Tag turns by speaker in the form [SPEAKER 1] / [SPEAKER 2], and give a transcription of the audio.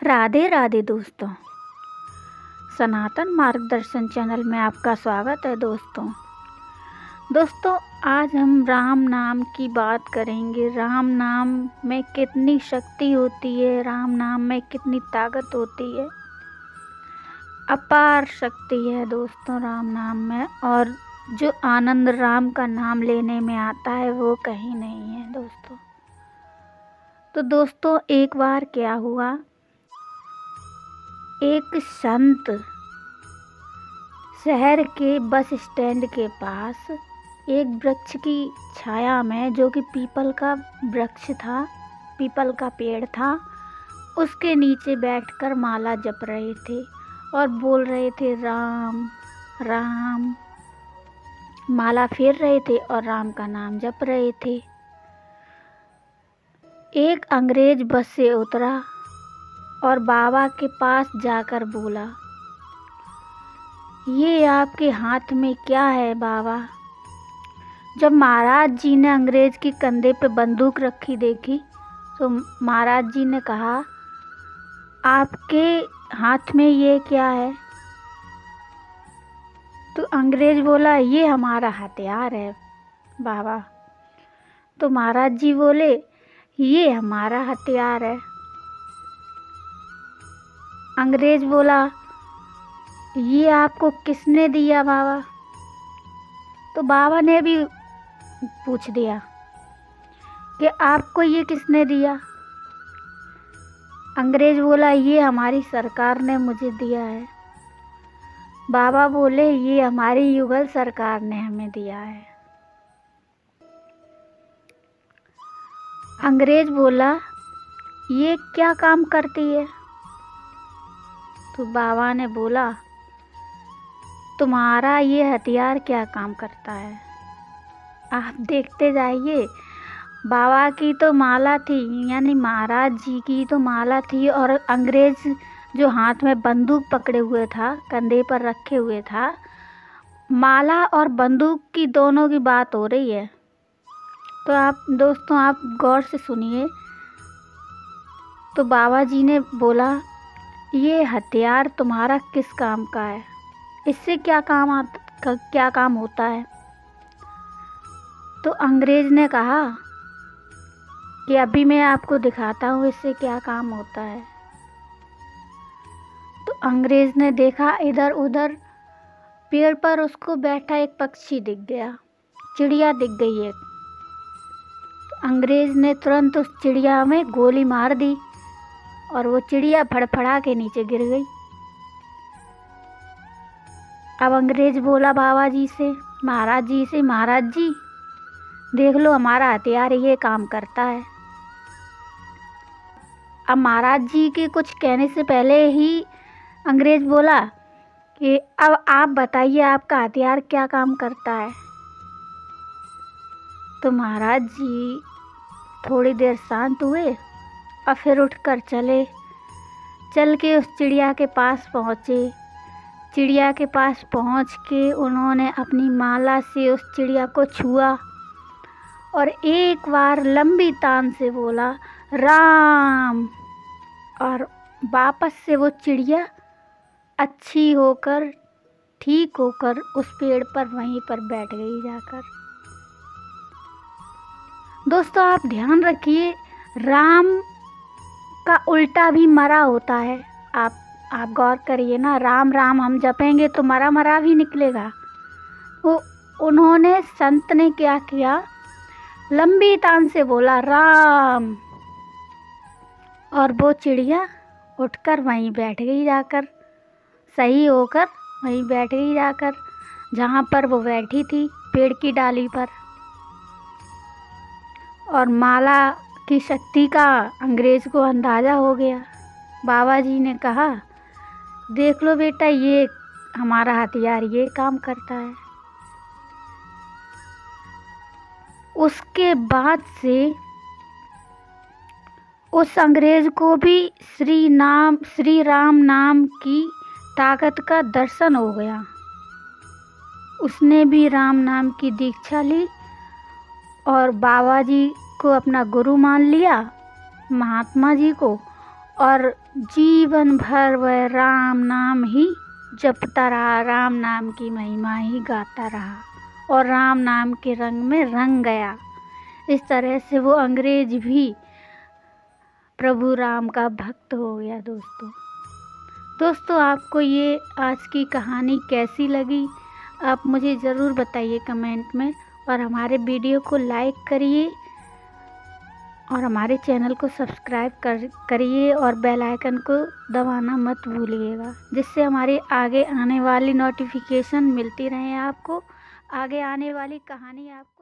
[SPEAKER 1] राधे राधे दोस्तों। सनातन मार्गदर्शन चैनल में आपका स्वागत है दोस्तों। आज हम राम नाम की बात करेंगे। राम नाम में कितनी शक्ति होती है, राम नाम में कितनी ताकत होती है। अपार शक्ति है दोस्तों राम नाम में, और जो आनंद राम का नाम लेने में आता है वो कहीं नहीं है दोस्तों। तो दोस्तों, एक बार क्या हुआ, एक संत शहर के बस स्टैंड के पास एक वृक्ष की छाया में, जो कि पीपल का वृक्ष था, पीपल का पेड़ था, उसके नीचे बैठकर माला जप रहे थे और बोल रहे थे राम राम। माला फेर रहे थे और राम का नाम जप रहे थे। एक अंग्रेज बस से उतरा और बाबा के पास जाकर बोला, ये आपके हाथ में क्या है बाबा? जब महाराज जी ने अंग्रेज के कंधे पे बंदूक रखी देखी तो महाराज जी ने कहा, आपके हाथ में ये क्या है? तो अंग्रेज बोला, ये हमारा हथियार है बाबा। तो महाराज जी बोले, ये हमारा हथियार है। अंग्रेज बोला, ये आपको किसने दिया बाबा? तो बाबा ने भी पूछ दिया कि आपको ये किसने दिया? अंग्रेज बोला, ये हमारी सरकार ने मुझे दिया है। बाबा बोले, ये हमारी युगल सरकार ने हमें दिया है। अंग्रेज बोला, ये क्या काम करती है? तो बाबा ने बोला, तुम्हारा ये हथियार क्या काम करता है? आप देखते जाइए। बाबा की तो माला थी, यानी महाराज जी की तो माला थी, और अंग्रेज जो हाथ में बंदूक पकड़े हुए था, कंधे पर रखे हुए था, माला और बंदूक की दोनों की बात हो रही है। तो आप दोस्तों, आप गौर से सुनिए। तो बाबा जी ने बोला, ये हथियार तुम्हारा किस काम का है? इससे क्या काम होता है? तो अंग्रेज ने कहा कि अभी मैं आपको दिखाता हूँ इससे क्या काम होता है। तो अंग्रेज ने देखा, इधर उधर पेड़ पर उसको बैठा एक पक्षी दिख गया, चिड़िया दिख गई एक। तो अंग्रेज ने तुरंत उस चिड़िया में गोली मार दी और वो चिड़िया फड़फड़ा के नीचे गिर गई। अब अंग्रेज बोला बाबा जी से, महाराज जी से, महाराज जी देख लो, हमारा हथियार ये काम करता है। अब महाराज जी के कुछ कहने से पहले ही अंग्रेज बोला कि अब आप बताइए, आपका हथियार क्या काम करता है? तो महाराज जी थोड़ी देर शांत हुए और फिर उठकर चल के उस चिड़िया के पास पहुँचे। चिड़िया के पास पहुँच के उन्होंने अपनी माला से उस चिड़िया को छुआ और एक बार लंबी तान से बोला राम, और वापस से वो चिड़िया अच्छी होकर, ठीक होकर उस पेड़ पर वहीं पर बैठ गई जाकर। दोस्तों, आप ध्यान रखिए, राम का उल्टा भी मरा होता है। आप गौर करिए ना, राम राम हम जपेंगे तो मरा मरा भी निकलेगा। वो उन्होंने, संत ने क्या किया, लंबी तान से बोला राम, और वो चिड़िया उठकर वहीं बैठ गई जाकर, सही होकर वहीं बैठ गई जाकर जहाँ पर वो बैठी थी, पेड़ की डाली पर। और माला की शक्ति का अंग्रेज को अंदाज़ा हो गया। बाबा जी ने कहा, देख लो बेटा, ये हमारा हथियार ये काम करता है। उसके बाद से उस अंग्रेज को भी श्री राम नाम की ताकत का दर्शन हो गया। उसने भी राम नाम की दीक्षा ली और बाबा जी को अपना गुरु मान लिया, महात्मा जी को, और जीवन भर वह राम नाम ही जपता रहा, राम नाम की महिमा ही गाता रहा और राम नाम के रंग में रंग गया। इस तरह से वो अंग्रेज भी प्रभु राम का भक्त हो गया। दोस्तों आपको ये आज की कहानी कैसी लगी आप मुझे ज़रूर बताइए कमेंट में, और हमारे वीडियो को लाइक करिए और हमारे चैनल को सब्सक्राइब करिए और बेल आइकन को दबाना मत भूलिएगा, जिससे हमारे आगे आने वाली नोटिफिकेशन मिलती रहे आपको, आगे आने वाली कहानी आपको